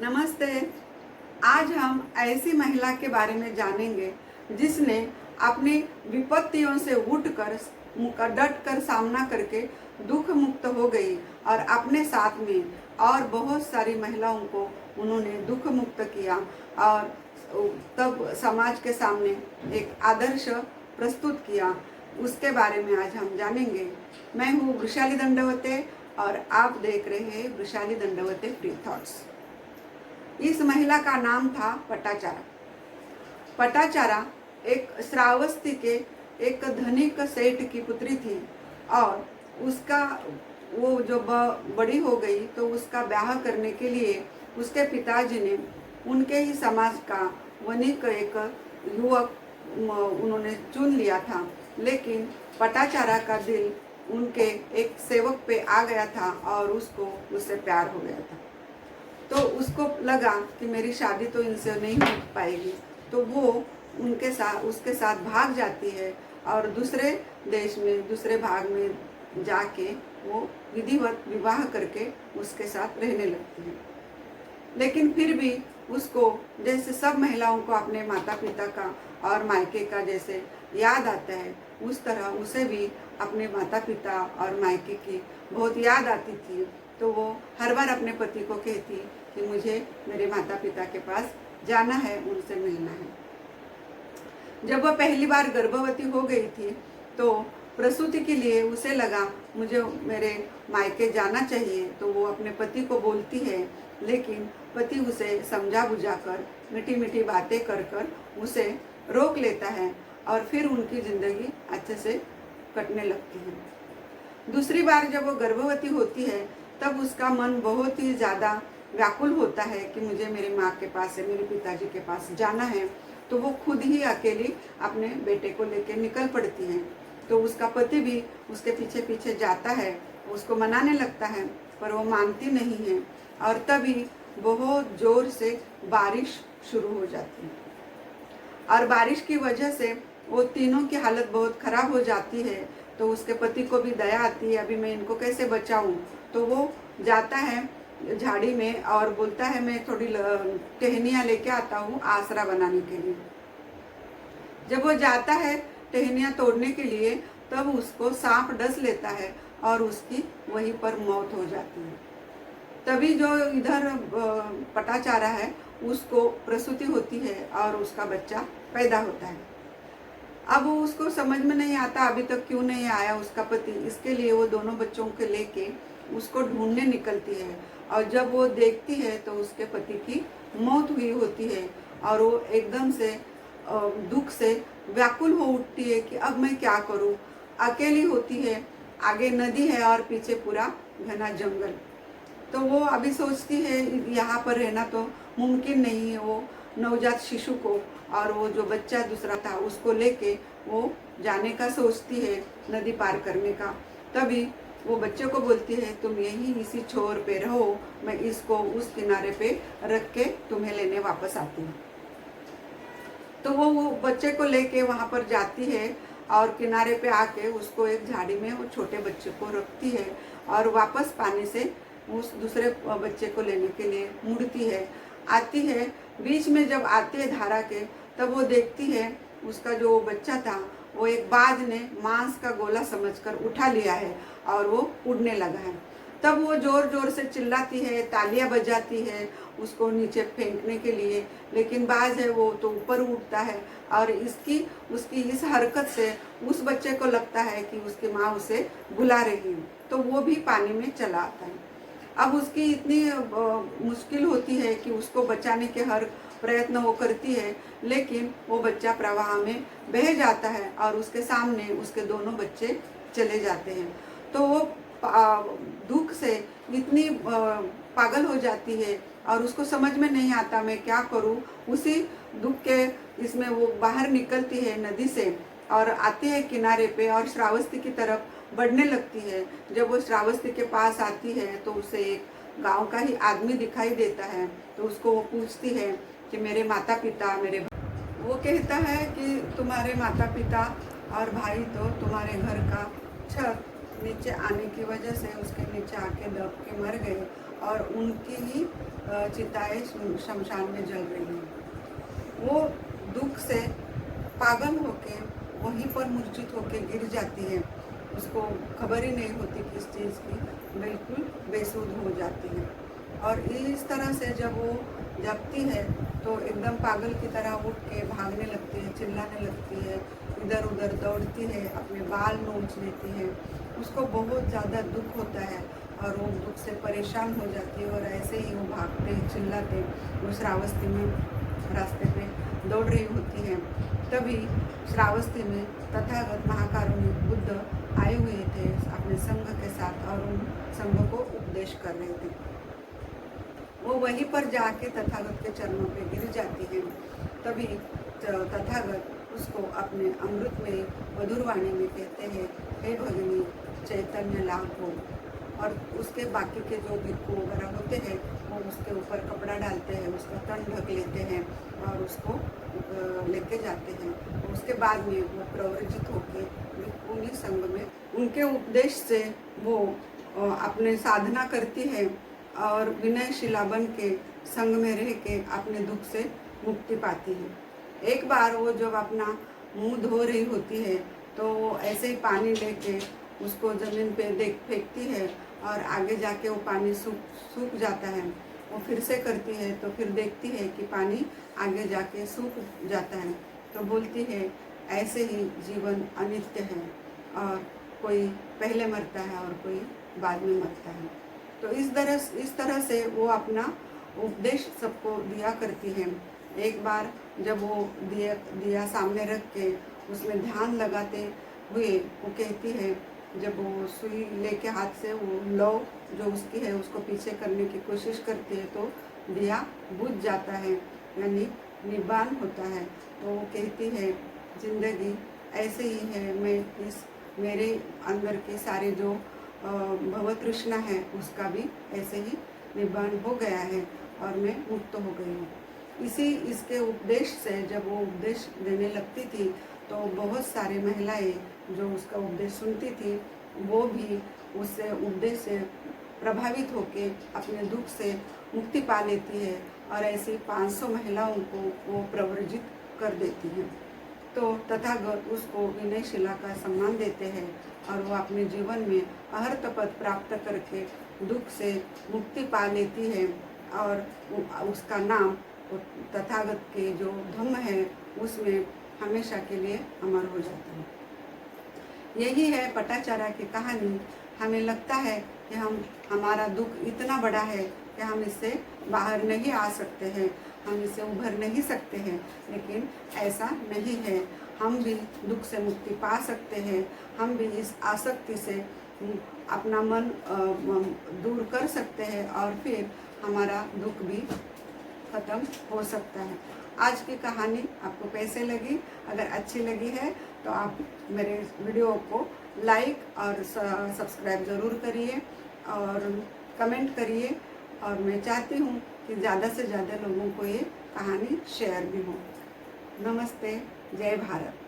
नमस्ते। आज हम ऐसी महिला के बारे में जानेंगे जिसने अपनी विपत्तियों से उठकर डट कर सामना करके दुख मुक्त हो गई और अपने साथ में और बहुत सारी महिलाओं को उन्होंने दुख मुक्त किया और तब समाज के सामने एक आदर्श प्रस्तुत किया। उसके बारे में आज हम जानेंगे। मैं हूँ वृषाली दंडवते और आप देख रहे हैं वृषाली दंडवते फ्री थॉट्स। इस महिला का नाम था पटाचारा। पटाचारा एक श्रावस्ती के एक धनिक सेठ की पुत्री थी और उसका वो जो बड़ी हो गई तो उसका ब्याह करने के लिए उसके पिताजी ने उनके ही समाज का वनिक एक युवक उन्होंने चुन लिया था, लेकिन पटाचारा का दिल उनके एक सेवक पे आ गया था और उसको उससे प्यार हो गया था। तो उसको लगा कि मेरी शादी तो इनसे नहीं हो पाएगी, तो वो उसके साथ भाग जाती है और दूसरे देश में दूसरे भाग में जाके वो विधिवत विवाह करके उसके साथ रहने लगती है। लेकिन फिर भी उसको जैसे सब महिलाओं को अपने माता पिता का और मायके का जैसे याद आता है, उस तरह उसे भी अपने माता पिता और मायके की बहुत याद आती थी। तो वो हर बार अपने पति को कहती कि मुझे मेरे माता पिता के पास जाना है, उनसे मिलना है। जब वह पहली बार गर्भवती हो गई थी तो प्रसूति के लिए उसे लगा मुझे मेरे मायके जाना चाहिए, तो वो अपने पति को बोलती है, लेकिन पति उसे समझा बुझा कर मीठी मीठी बातें कर कर उसे रोक लेता है और फिर उनकी जिंदगी अच्छे से कटने लगती है। दूसरी बार जब वो गर्भवती होती है तब उसका मन बहुत ही ज़्यादा व्याकुल होता है कि मुझे मेरी माँ के पास है, मेरे पिताजी के पास जाना है। तो वो खुद ही अकेली अपने बेटे को लेकर निकल पड़ती है। तो उसका पति भी उसके पीछे पीछे जाता है, उसको मनाने लगता है, पर वो मानती नहीं है और तभी बहुत जोर से बारिश शुरू हो जाती है और बारिश की वजह से वो तीनों की हालत बहुत खराब हो जाती है। तो उसके पति को भी दया आती है, अभी मैं इनको कैसे बचाऊं। तो वो जाता है झाड़ी में और बोलता है मैं थोड़ी टहनियाँ लेके आता हूँ आसरा बनाने के लिए। जब वो जाता है टहनियाँ तोड़ने के लिए तब उसको सांप डस लेता है और उसकी वहीं पर मौत हो जाती है। तभी जो इधर पटाचारा है उसको प्रसूति होती है और उसका बच्चा पैदा होता है। अब उसको समझ में नहीं आता अभी तक क्यों नहीं आया उसका पति, इसके लिए वो दोनों बच्चों के लेके उसको ढूंढने निकलती है और जब वो देखती है तो उसके पति की मौत हुई होती है और वो एकदम से दुख से व्याकुल हो उठती है कि अब मैं क्या करूं। अकेली होती है, आगे नदी है और पीछे पूरा घना जंगल। तो वो अभी सोचती है यहाँ पर रहना तो मुमकिन नहीं है। वो नवजात शिशु को और वो जो बच्चा दूसरा था उसको लेके वो जाने का सोचती है, नदी पार करने का। तभी वो बच्चे को बोलती है तुम यहीं इसी छोर पे रहो, मैं इसको उस किनारे पे रख के तुम्हें लेने वापस आती हूँ। तो वो बच्चे को लेके वहाँ पर जाती है और किनारे पे आके उसको एक झाड़ी में वो छोटे बच्चे को रखती है और वापस पानी से उस दूसरे बच्चे को लेने के लिए मुड़ती है, आती है। बीच में जब आती है धारा के तब वो देखती है उसका जो बच्चा था वो एक बाज ने मांस का गोला समझकर उठा लिया है और वो उड़ने लगा है। तब वो जोर जोर से चिल्लाती है, तालियां बजाती है उसको नीचे फेंकने के लिए, लेकिन बाज है वो तो ऊपर उठता है और उसकी इस हरकत से उस बच्चे को लगता है कि उसकी माँ उसे बुला रही है, तो वो भी पानी में चला आता है। अब उसकी इतनी मुश्किल होती है कि उसको बचाने के हर प्रयत्न वो करती है, लेकिन वो बच्चा प्रवाह में बह जाता है और उसके सामने उसके दोनों बच्चे चले जाते हैं। तो वो दुख से इतनी पागल हो जाती है और उसको समझ में नहीं आता मैं क्या करूं। उसी दुख के इसमें वो बाहर निकलती है नदी से और आती है किनारे पे और श्रावस्ती की तरफ बढ़ने लगती है। जब वो श्रावस्ती के पास आती है तो उसे एक गांव का ही आदमी दिखाई देता है। तो उसको वो पूछती है कि मेरे माता पिता वो कहता है कि तुम्हारे माता पिता और भाई तो तुम्हारे घर का छत नीचे आने की वजह से उसके नीचे आके दब के मर गए और उनकी ही चिताएं शमशान में जल रही हैं। वो दुख से पागल होके वहीं पर मूर्छित होके गिर जाती है। उसको खबर ही नहीं होती किस चीज़ की, बिल्कुल बेसुध हो जाती है। और इस तरह से जब वो जगती है तो एकदम पागल की तरह उठ के भागने लगती है, चिल्लाने लगती है, इधर उधर दौड़ती है, अपने बाल नोच लेती है। उसको बहुत ज़्यादा दुख होता है और वो दुख से परेशान हो जाती है और ऐसे ही वो भागते चिल्लाते वो श्रावस्ती में रास्ते पे दौड़ रही होती है। तभी श्रावस्ती में तथागत महाकारुणिक बुद्ध आए हुए थे अपने संघ के साथ और उन संघ को उपदेश कर रहे थे। वो वहीं पर जाके तथागत के चरणों पे गिर जाती है। तभी तथागत उसको अपने अमृतमय मधुर वाणी में कहते हैं, हे भगिनी चैतन्य लाभ हो। और उसके बाकी के जो भिक्खु वगैरह होते हैं वो उसके ऊपर कपड़ा डालते हैं, उसका तन ढक लेते हैं और उसको लेके जाते हैं। उसके बाद में वो प्रव्रजित होकर भिक्खुनी संघ में उनके उपदेश से वो अपने साधना करती है और विनयशिला बन के संग में रह के अपने दुख से मुक्ति पाती है। एक बार वो जब अपना मुंह धो रही होती है तो वो ऐसे ही पानी लेके उसको ज़मीन पे फेंकती है और आगे जाके वो पानी सूख जाता है। वो फिर से करती है तो फिर देखती है कि पानी आगे जाके सूख जाता है। तो बोलती है, ऐसे ही जीवन अनित्य है और कोई पहले मरता है और कोई बाद में मरता है। तो इस तरह से वो अपना उपदेश सबको दिया करती है। एक बार जब वो दिया सामने रख के उसमें ध्यान लगाते हुए वो कहती है, जब वो सुई लेके हाथ से वो लौ जो उसकी है उसको पीछे करने की कोशिश करती है तो दिया बुझ जाता है, यानी निबान होता है। तो वो कहती है, जिंदगी ऐसे ही है, मैं इस मेरे अंदर के सारे जो भव तृष्णा है उसका भी ऐसे ही निबान हो गया है और मैं मुक्त हो गई हूँ। इसके उपदेश से जब वो उपदेश देने लगती थी तो बहुत सारी महिलाएं जो उसका उपदेश सुनती थी वो भी उससे उपदेश से प्रभावित होकर अपने दुख से मुक्ति पा लेती है और ऐसी 500 महिलाओं को वो प्रव्रजित कर देती हैं। तो तथागत उसको विनयशिला का सम्मान देते हैं और वो अपने जीवन में अहर्त पद प्राप्त करके दुख से मुक्ति पा लेती है और उसका नाम तथागत के जो धम्म है उसमें हमेशा के लिए अमर हो जाता है। यही है पटाचारा की कहानी। हमें लगता है कि हमारा दुख इतना बड़ा है कि हम इससे बाहर नहीं आ सकते हैं, हम इससे उभर नहीं सकते हैं, लेकिन ऐसा नहीं है। हम भी दुख से मुक्ति पा सकते हैं, हम भी इस आसक्ति से अपना मन दूर कर सकते हैं और फिर हमारा दुख भी ख़त्म हो सकता है। आज की कहानी आपको कैसे लगी? अगर अच्छी लगी है तो आप मेरे वीडियो को लाइक और सब्सक्राइब ज़रूर करिए और कमेंट करिए। और मैं चाहती हूँ कि ज़्यादा से ज़्यादा लोगों को ये कहानी शेयर भी हो। नमस्ते, जय भारत।